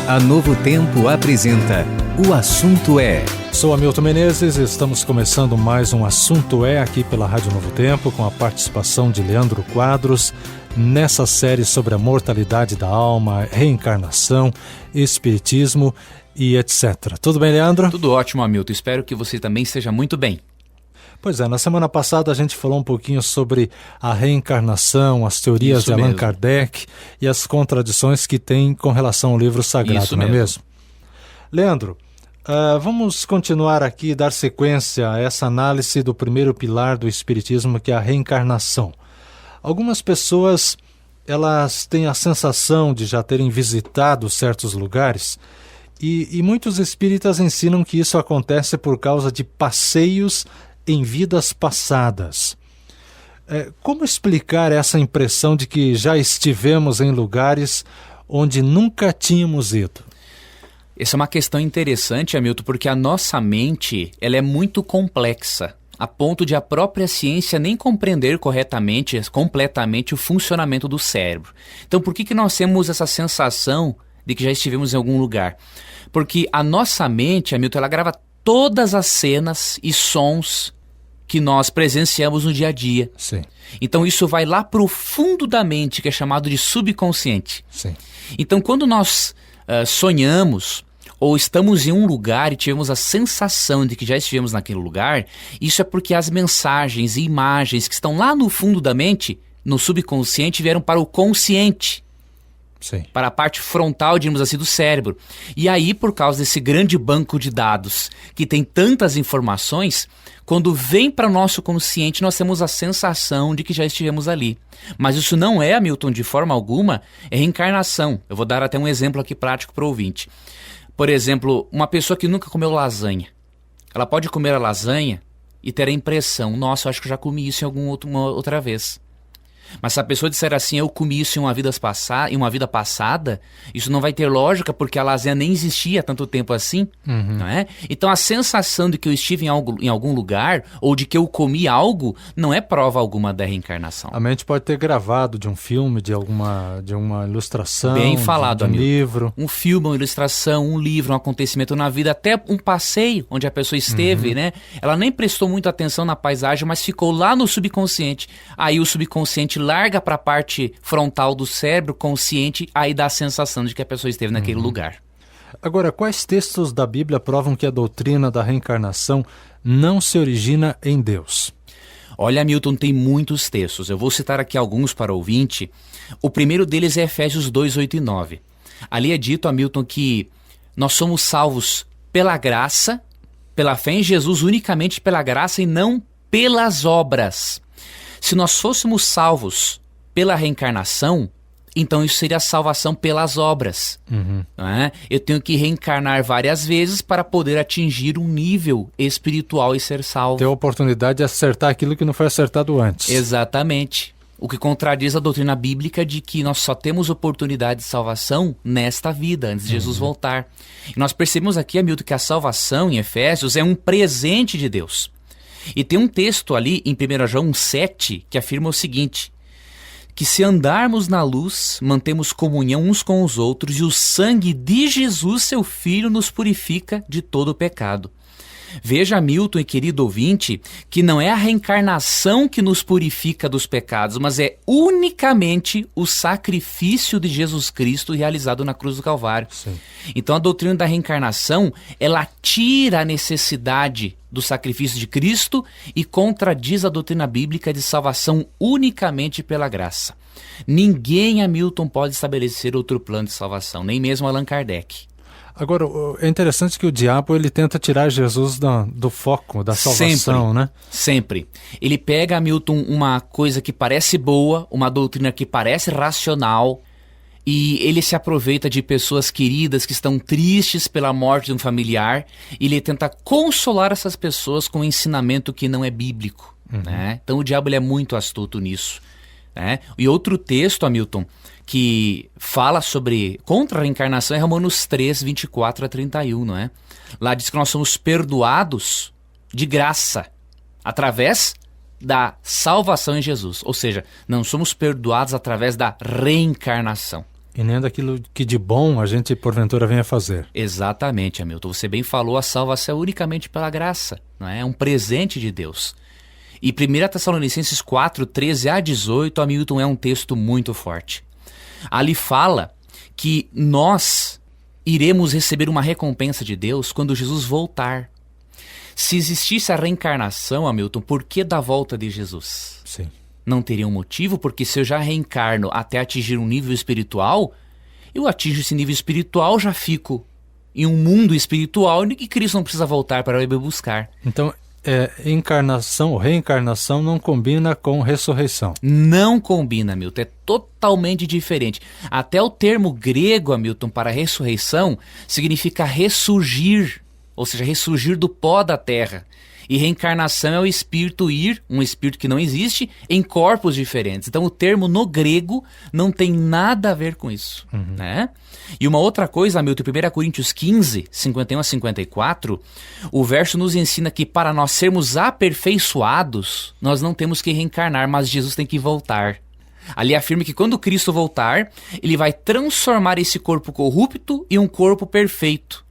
A Novo Tempo apresenta O Assunto É. Sou Hamilton Menezes e estamos começando mais um Assunto É aqui pela Rádio Novo Tempo, com a participação de Leandro Quadros, nessa série sobre a mortalidade da alma, reencarnação, espiritismo e etc. Tudo bem, Leandro? Tudo ótimo, Hamilton. Espero que você também esteja muito bem. Pois é, na semana passada a gente falou um pouquinho sobre a reencarnação, as teorias de Allan Kardec e as contradições que tem com relação ao livro sagrado, não é mesmo? Leandro, vamos continuar aqui e dar sequência a essa análise do primeiro pilar do espiritismo, que é a reencarnação. Algumas pessoas, elas têm a sensação de já terem visitado certos lugares e muitos espíritas ensinam que isso acontece por causa de passeios em vidas passadas. Como explicar essa impressão de que já estivemos em lugares onde nunca tínhamos ido? Essa é uma questão interessante, Hamilton, porque a nossa mente ela é muito complexa, a ponto de a própria ciência nem compreender completamente o funcionamento do cérebro. Então, por que nós temos essa sensação de que já estivemos em algum lugar? Porque a nossa mente, Hamilton, ela grava todas as cenas e sons que nós presenciamos no dia a dia. Sim. Então isso vai lá para o fundo da mente, que é chamado de subconsciente. Sim. Então quando nós sonhamos ou estamos em um lugar e tivemos a sensação de que já estivemos naquele lugar, isso é porque as mensagens e imagens que estão lá no fundo da mente, no subconsciente, vieram para o consciente. Sim. Para a parte frontal, digamos assim, do cérebro. E aí, por causa desse grande banco de dados que tem tantas informações, quando vem para o nosso consciente, nós temos a sensação de que já estivemos ali. Mas isso não é, Hamilton, de forma alguma, é reencarnação. Eu vou dar até um exemplo aqui prático para o ouvinte. Por exemplo, uma pessoa que nunca comeu lasanha. Ela pode comer a lasanha e ter a impressão, nossa, eu acho que eu já comi isso em uma outra vez. Mas se a pessoa disser assim, eu comi isso em uma vida passada, isso não vai ter lógica, porque a lasanha nem existia há tanto tempo assim, não é? Então a sensação de que eu estive em algum lugar, ou de que eu comi algo, não é prova alguma da reencarnação. A mente pode ter gravado de um filme, de uma ilustração, bem falado, de um livro. Um filme, uma ilustração, um livro, um acontecimento na vida, até um passeio onde a pessoa esteve, né? Ela nem prestou muita atenção na paisagem, mas ficou lá no subconsciente. Aí o subconsciente larga para a parte frontal do cérebro consciente, aí dá a sensação de que a pessoa esteve naquele lugar. Agora, quais textos da Bíblia provam que a doutrina da reencarnação não se origina em Deus? Olha, Hamilton, tem muitos textos. Eu vou citar aqui alguns para o ouvinte. O primeiro deles é Efésios 2, 8 e 9. Ali é dito, Hamilton, que nós somos salvos pela graça, pela fé em Jesus, unicamente pela graça e não pelas obras. Se nós fôssemos salvos pela reencarnação, então isso seria salvação pelas obras. Não é? Eu tenho que reencarnar várias vezes para poder atingir um nível espiritual e ser salvo. Ter a oportunidade de acertar aquilo que não foi acertado antes. Exatamente. O que contradiz a doutrina bíblica de que nós só temos oportunidade de salvação nesta vida, antes de Jesus voltar. E nós percebemos aqui, Hamilton, que a salvação em Efésios é um presente de Deus. E tem um texto ali em 1 João 7 que afirma o seguinte, que se andarmos na luz, mantemos comunhão uns com os outros e o sangue de Jesus, seu Filho, nos purifica de todo o pecado. Veja, Hamilton e querido ouvinte, que não é a reencarnação que nos purifica dos pecados, mas é unicamente o sacrifício de Jesus Cristo realizado na cruz do Calvário. Sim. Então a doutrina da reencarnação, ela tira a necessidade do sacrifício de Cristo e contradiz a doutrina bíblica de salvação unicamente pela graça. Ninguém, Hamilton, pode estabelecer outro plano de salvação, nem mesmo Allan Kardec. Agora, é interessante que o diabo ele tenta tirar Jesus do foco da salvação, né? Sempre. Ele pega, Hamilton, uma coisa que parece boa, uma doutrina que parece racional, e ele se aproveita de pessoas queridas que estão tristes pela morte de um familiar, e ele tenta consolar essas pessoas com um ensinamento que não é bíblico. Né? Então o diabo ele é muito astuto nisso. Né? E outro texto, Hamilton, que fala contra a reencarnação é Romanos 3, 24 a 31, não é? Lá diz que nós somos perdoados de graça, através da salvação em Jesus. Ou seja, não somos perdoados através da reencarnação. E nem daquilo que de bom a gente porventura venha fazer. Exatamente, Hamilton. Você bem falou, a salvação é unicamente pela graça, não é? É um presente de Deus. E 1 Tessalonicenses 4, 13 a 18, Hamilton, é um texto muito forte. Ali fala que nós iremos receber uma recompensa de Deus quando Jesus voltar. Se existisse a reencarnação, Hamilton, por que da volta de Jesus? Sim. Não teria um motivo, porque se eu já reencarno até atingir um nível espiritual, eu atinjo esse nível espiritual, já fico em um mundo espiritual e Cristo não precisa voltar para me buscar. Então, encarnação ou reencarnação não combina com ressurreição. Não combina, Hamilton, é totalmente diferente. Até o termo grego, Hamilton, para ressurreição, significa ressurgir, ou seja, ressurgir do pó da terra. E reencarnação é o espírito ir, um espírito que não existe, em corpos diferentes. Então o termo no grego não tem nada a ver com isso. Né? E uma outra coisa, Hamilton, 1 Coríntios 15, 51 a 54, o verso nos ensina que para nós sermos aperfeiçoados, nós não temos que reencarnar, mas Jesus tem que voltar. Ali afirma que quando Cristo voltar, ele vai transformar esse corpo corrupto em um corpo perfeito.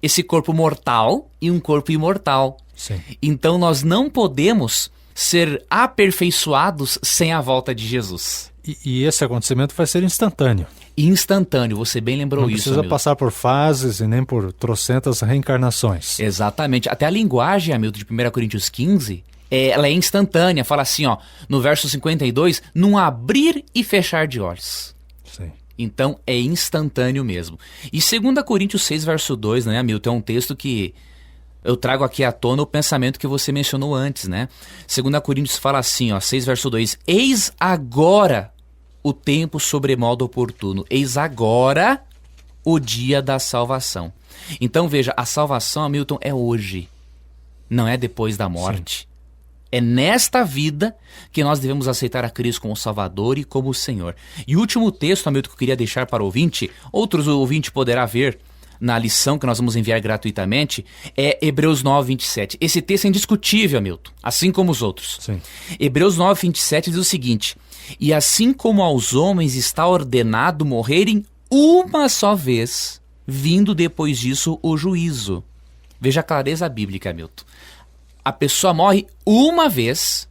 Esse corpo mortal em um corpo imortal. Sim. Então nós não podemos ser aperfeiçoados sem a volta de Jesus. E esse acontecimento vai ser instantâneo. Instantâneo, você bem lembrou isso. Não precisa passar por fases e nem por trocentas reencarnações. Exatamente. Até a linguagem, Hamilton, de 1 Coríntios 15, ela é instantânea. Fala assim, ó, no verso 52, num abrir e fechar de olhos. Sim. Então é instantâneo mesmo. E 2 Coríntios 6, verso 2, né, Hamilton, é um texto que eu trago aqui à tona o pensamento que você mencionou antes, né? 2 Coríntios fala assim, ó, 6, verso 2, eis agora o tempo sobremodo oportuno, eis agora o dia da salvação. Então veja, a salvação, Hamilton, é hoje, não é depois da morte. Sim. É nesta vida que nós devemos aceitar a Cristo como Salvador e como Senhor. E o último texto, Hamilton, que eu queria deixar para o ouvinte, outros ouvintes poderá ver na lição que nós vamos enviar gratuitamente, é Hebreus 9, 27. Esse texto é indiscutível, Hamilton, assim como os outros. Sim. Hebreus 9, 27 diz o seguinte, e assim como aos homens está ordenado morrerem uma só vez, vindo depois disso o juízo. Veja a clareza bíblica, Hamilton. A pessoa morre uma vez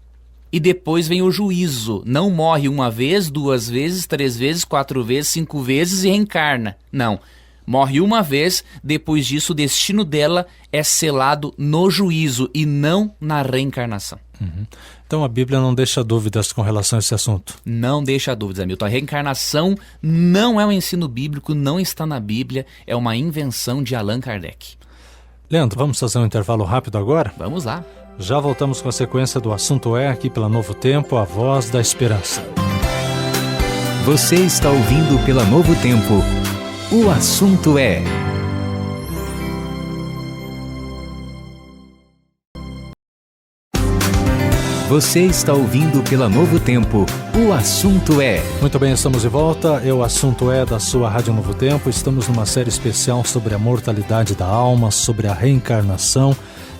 e depois vem o juízo. Não morre uma vez, 2 vezes, 3 vezes, 4 vezes, 5 vezes e reencarna. Não. Morre uma vez, depois disso o destino dela é selado no juízo e não na reencarnação. Então a Bíblia não deixa dúvidas com relação a esse assunto. Não deixa dúvidas, Hamilton. A reencarnação não é um ensino bíblico, não está na Bíblia, é uma invenção de Allan Kardec. Leandro, vamos fazer um intervalo rápido agora? Vamos lá. Já voltamos com a sequência do Assunto É, aqui pela Novo Tempo, a voz da esperança. Você está ouvindo pela Novo Tempo. O Assunto É. Você está ouvindo pela Novo Tempo. O Assunto É. Muito bem, estamos de volta. O Assunto É da sua Rádio Novo Tempo. Estamos numa série especial sobre a mortalidade da alma, sobre a reencarnação.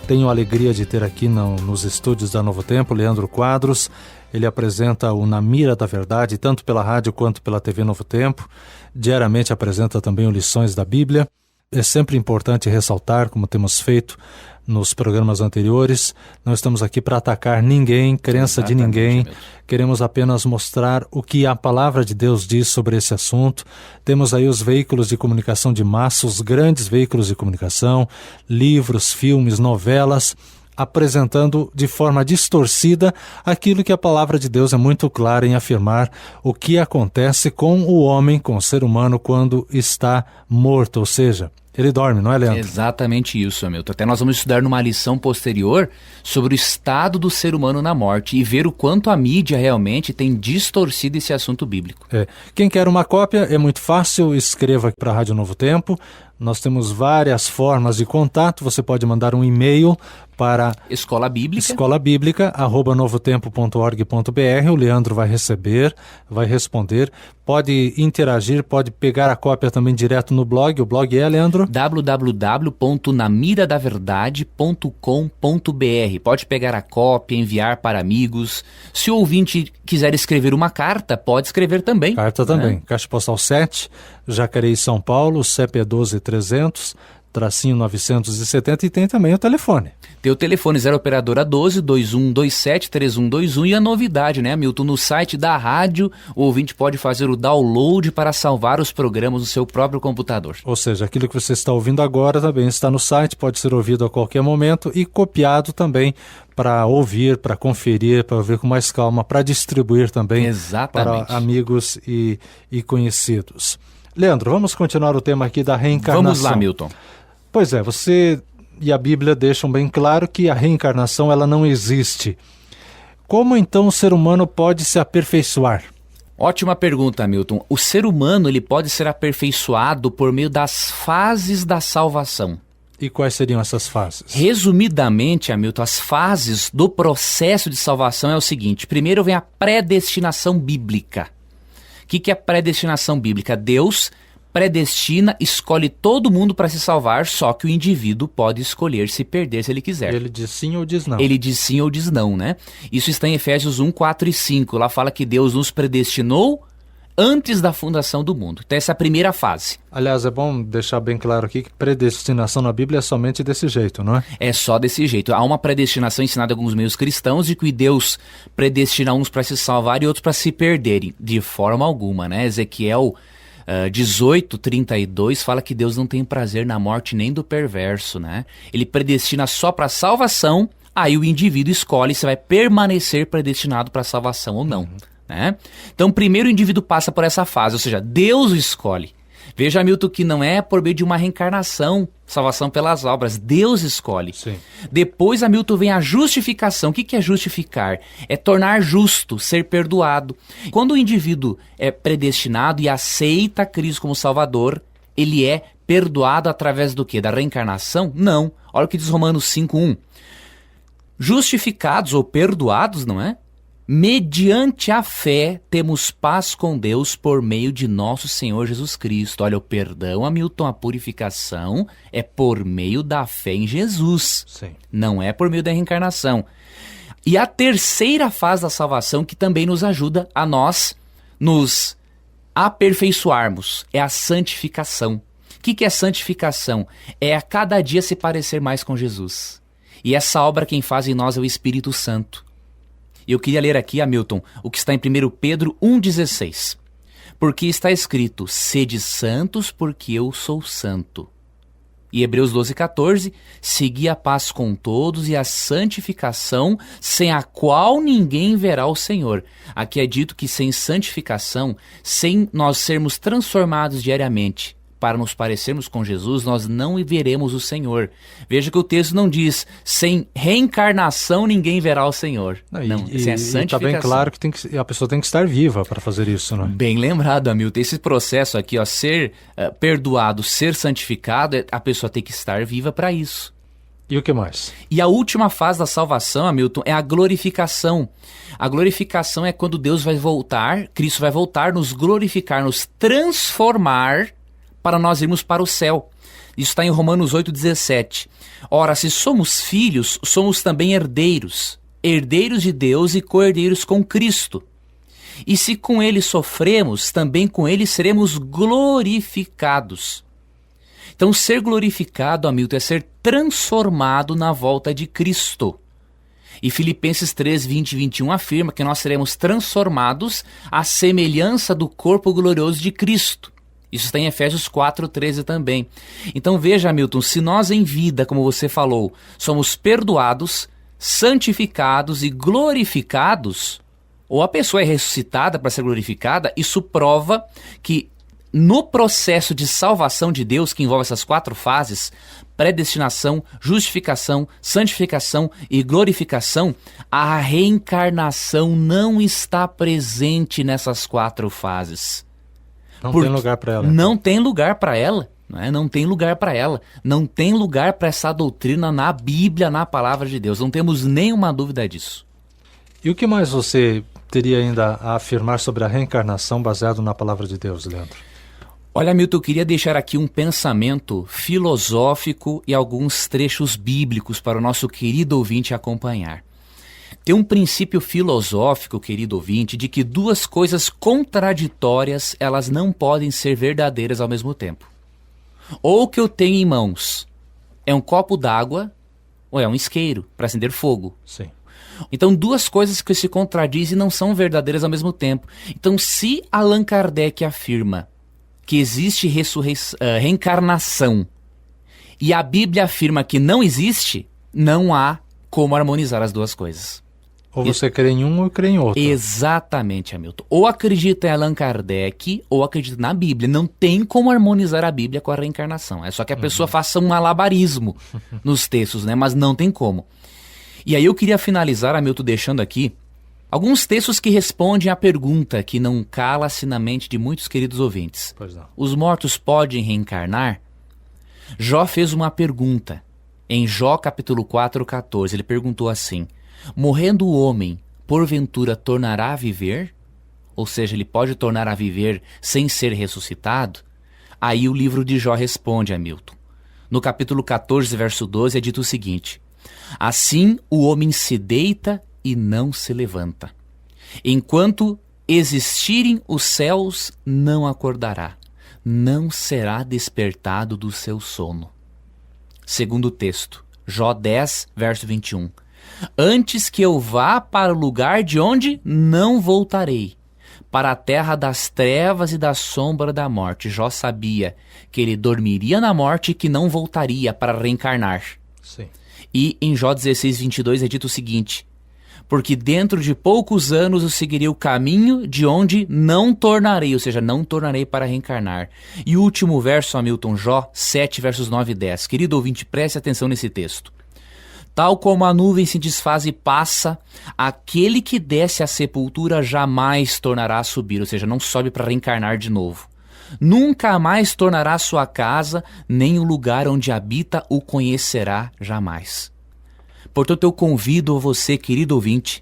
Tenho a alegria de ter aqui nos estúdios da Novo Tempo, Leandro Quadros. Ele apresenta o Na Mira da Verdade, tanto pela rádio quanto pela TV Novo Tempo. Diariamente apresenta também o Lições da Bíblia. É sempre importante ressaltar, como temos feito nos programas anteriores, não estamos aqui para atacar ninguém, crença de ninguém. Queremos apenas mostrar o que a palavra de Deus diz sobre esse assunto. Temos aí os veículos de comunicação de massa, os grandes veículos de comunicação, livros, filmes, novelas, apresentando de forma distorcida aquilo que a palavra de Deus é muito clara em afirmar, o que acontece com o homem, com o ser humano, quando está morto, ou seja, ele dorme, não é, Leandro? Exatamente isso, Hamilton. Até nós vamos estudar numa lição posterior sobre o estado do ser humano na morte e ver o quanto a mídia realmente tem distorcido esse assunto bíblico. Quem quer uma cópia é muito fácil, escreva para a Rádio Novo Tempo. Nós temos várias formas de contato. Você pode mandar um e-mail para escolabíblica@novotempo.org.br. O Leandro vai responder. pode interagir, pode pegar a cópia também direto no blog. O blog é, Leandro? www.namiradaverdade.com.br. Pode pegar a cópia, enviar para amigos. Se o ouvinte quiser escrever uma carta, pode escrever também. Carta também. Caixa Postal 7, Jacareí, São Paulo, CEP é 12300, tracinho 970, e tem também o telefone. Tem o telefone 0 operadora 12 2127 3121 e a novidade, né, Milton? No site da rádio, o ouvinte pode fazer o download para salvar os programas no seu próprio computador. Ou seja, aquilo que você está ouvindo agora também está no site, pode ser ouvido a qualquer momento e copiado também para ouvir, para conferir, para ouvir com mais calma, para distribuir também. Exatamente. Para amigos e conhecidos. Leandro, vamos continuar o tema aqui da reencarnação. Vamos lá, Milton. Pois é, você e a Bíblia deixam bem claro que a reencarnação ela não existe. Como então o ser humano pode se aperfeiçoar? Ótima pergunta, Milton. O ser humano ele pode ser aperfeiçoado por meio das fases da salvação. E quais seriam essas fases? Resumidamente, Hamilton, as fases do processo de salvação é o seguinte. Primeiro vem a predestinação bíblica. O que é predestinação bíblica? Deus predestina, escolhe todo mundo para se salvar, só que o indivíduo pode escolher se perder se ele quiser. Ele diz sim ou diz não. Ele diz sim ou diz não, né? Isso está em Efésios 1, 4 e 5. Lá fala que Deus nos predestinou antes da fundação do mundo. Então essa é a primeira fase. Aliás, é bom deixar bem claro aqui que predestinação na Bíblia é somente desse jeito, não é? É só desse jeito. Há uma predestinação ensinada em alguns meios cristãos de que Deus predestina uns para se salvar e outros para se perderem. De forma alguma, né? Ezequiel 18:32 fala que Deus não tem prazer na morte nem do perverso, né? Ele predestina só para salvação, aí o indivíduo escolhe se vai permanecer predestinado para salvação ou não, né? Então primeiro o indivíduo passa por essa fase, ou seja, Deus o escolhe. Veja, Milton, que não é por meio de uma reencarnação, salvação pelas obras. Deus escolhe. Sim. Depois, Hamilton, vem a justificação. O que é justificar? É tornar justo, ser perdoado. Quando o indivíduo é predestinado e aceita Cristo como Salvador, ele é perdoado através do quê? Da reencarnação? Não. Olha o que diz Romanos 5:1. Justificados ou perdoados, não é? Mediante a fé, temos paz com Deus por meio de nosso Senhor Jesus Cristo. Olha, o perdão, Hamilton, a purificação é por meio da fé em Jesus. Sim. Não é por meio da reencarnação. E a terceira fase da salvação, que também nos ajuda a nós nos aperfeiçoarmos, é a santificação. O que é santificação? É a cada dia se parecer mais com Jesus. E essa obra quem faz em nós é o Espírito Santo. Eu queria ler aqui, Hamilton, o que está em 1 Pedro 1,16. Porque está escrito, sede santos porque eu sou santo. E Hebreus 12,14, segui a paz com todos e a santificação, sem a qual ninguém verá o Senhor. Aqui é dito que sem santificação, sem nós sermos transformados diariamente, para nos parecermos com Jesus, nós não veremos o Senhor. Veja que o texto não diz, sem reencarnação ninguém verá o Senhor. Não, sem a santificação. Está bem claro que a pessoa tem que estar viva para fazer isso, não é? Bem lembrado, Hamilton. Esse processo aqui, ó, ser perdoado, ser santificado, a pessoa tem que estar viva para isso. E o que mais? E a última fase da salvação, Hamilton, é a glorificação. A glorificação é quando Deus vai voltar, Cristo vai voltar, nos glorificar, nos transformar para nós irmos para o céu. Isso está em Romanos 8,17. Ora, se somos filhos, somos também herdeiros, herdeiros de Deus e co-herdeiros com Cristo. E se com ele sofremos, também com ele seremos glorificados. Então, ser glorificado, Hamilton, é ser transformado na volta de Cristo. E Filipenses 3, 20 e 21 afirma que nós seremos transformados à semelhança do corpo glorioso de Cristo. Isso está em Efésios 4, 13 também. Então veja, Hamilton, se nós em vida, como você falou, somos perdoados, santificados e glorificados, ou a pessoa é ressuscitada para ser glorificada, isso prova que no processo de salvação de Deus, que envolve essas 4 fases, predestinação, justificação, santificação e glorificação, a reencarnação não está presente nessas 4 fases. Não tem lugar para ela. Não tem lugar para ela. Não tem lugar para ela. Não tem lugar para essa doutrina na Bíblia, na palavra de Deus. Não temos nenhuma dúvida disso. E o que mais você teria ainda a afirmar sobre a reencarnação baseado na palavra de Deus, Leandro? Olha, Milton, eu queria deixar aqui um pensamento filosófico e alguns trechos bíblicos para o nosso querido ouvinte acompanhar. Tem um princípio filosófico, querido ouvinte, de que duas coisas contraditórias, elas não podem ser verdadeiras ao mesmo tempo. Ou o que eu tenho em mãos é um copo d'água ou é um isqueiro para acender fogo. Sim. Então, duas coisas que se contradizem não são verdadeiras ao mesmo tempo. Então, se Allan Kardec afirma que existe reencarnação e a Bíblia afirma que não existe, não há como harmonizar as duas coisas. Ou você crê em um ou crê em outro. Exatamente, Hamilton. Ou acredita em Allan Kardec ou acredita na Bíblia. Não tem como harmonizar a Bíblia com a reencarnação. É só que a pessoa faça um malabarismo nos textos, né? Mas não tem como. E aí eu queria finalizar, Hamilton, deixando aqui alguns textos que respondem à pergunta que não cala-se na mente de muitos queridos ouvintes. Pois não. Os mortos podem reencarnar? Jó fez uma pergunta. Em Jó capítulo 4, 14, ele perguntou assim: morrendo o homem, porventura tornará a viver? Ou seja, ele pode tornar a viver sem ser ressuscitado? Aí o livro de Jó responde, Hamilton. No capítulo 14, verso 12, é dito o seguinte: assim o homem se deita e não se levanta. Enquanto existirem os céus, não acordará, não será despertado do seu sono. Segundo texto, Jó 10, verso 21. Antes que eu vá para o lugar de onde não voltarei, para a terra das trevas e da sombra da morte. Jó sabia que ele dormiria na morte e que não voltaria para reencarnar. Sim. E em Jó 16, 22 é dito o seguinte: porque dentro de poucos anos eu seguirei o caminho de onde não tornarei, ou seja, não tornarei para reencarnar. E o último verso, Hamilton, Jó 7, versos 9 e 10. Querido ouvinte, preste atenção nesse texto. Tal como a nuvem se desfaz e passa, aquele que desce à sepultura jamais tornará a subir, ou seja, não sobe para reencarnar de novo. Nunca mais tornará sua casa, nem o lugar onde habita o conhecerá jamais. Portanto, eu convido você, querido ouvinte,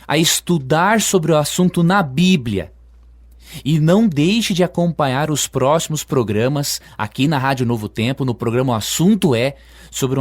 a estudar sobre o assunto na Bíblia. E não deixe de acompanhar os próximos programas aqui na Rádio Novo Tempo, no programa O Assunto É, sobre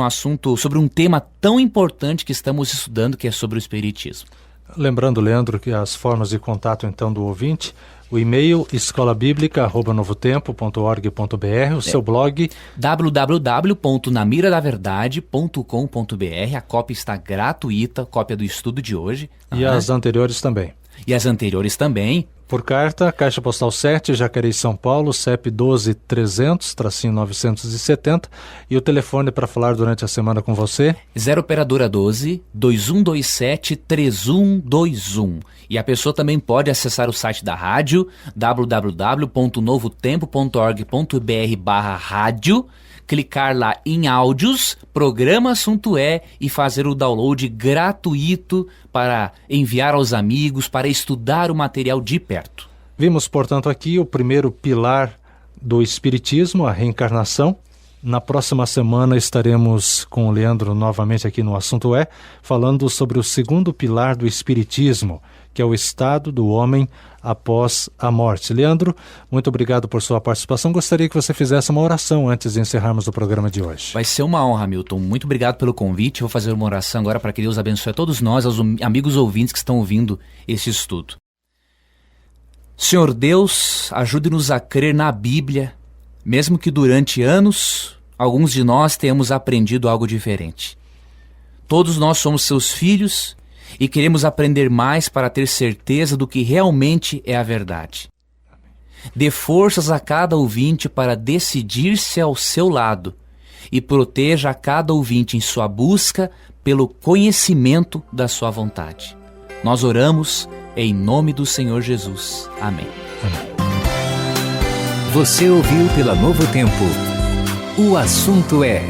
um tema tão importante que estamos estudando, que é sobre o Espiritismo. Lembrando, Leandro, que as formas de contato, então, do ouvinte: o e-mail escolabiblica@novotempo.org.br, o seu blog www.namiradaverdade.com.br. A cópia está gratuita, cópia do estudo de hoje. E as anteriores também. E as anteriores também. Por carta, Caixa Postal 7, Jacareí, São Paulo, CEP 12-300-970. E o telefone para falar durante a semana com você? 0 operadora 12 2127 3121. E a pessoa também pode acessar o site da rádio, www.novotempo.org.br/rádio, clicar lá em áudios, programa Assunto É, e fazer o download gratuito para enviar aos amigos, para estudar o material de perto. Vimos, portanto, aqui o primeiro pilar do Espiritismo, a reencarnação. Na próxima semana estaremos com o Leandro novamente aqui no Assunto É, falando sobre o segundo pilar do Espiritismo, que é o estado do homem após a morte. Leandro, muito obrigado por sua participação. Gostaria que você fizesse uma oração antes de encerrarmos o programa de hoje. Vai ser uma honra, Milton. Muito obrigado pelo convite. Vou fazer uma oração agora para que Deus abençoe a todos nós, aos amigos ouvintes que estão ouvindo esse estudo. Senhor Deus, ajude-nos a crer na Bíblia, mesmo que durante anos alguns de nós tenhamos aprendido algo diferente. Todos nós somos seus filhos e queremos aprender mais para ter certeza do que realmente é a verdade. Dê forças a cada ouvinte para decidir-se ao seu lado e proteja a cada ouvinte em sua busca pelo conhecimento da sua vontade. Nós oramos em nome do Senhor Jesus. Amém. Você ouviu pela Novo Tempo. O Assunto É.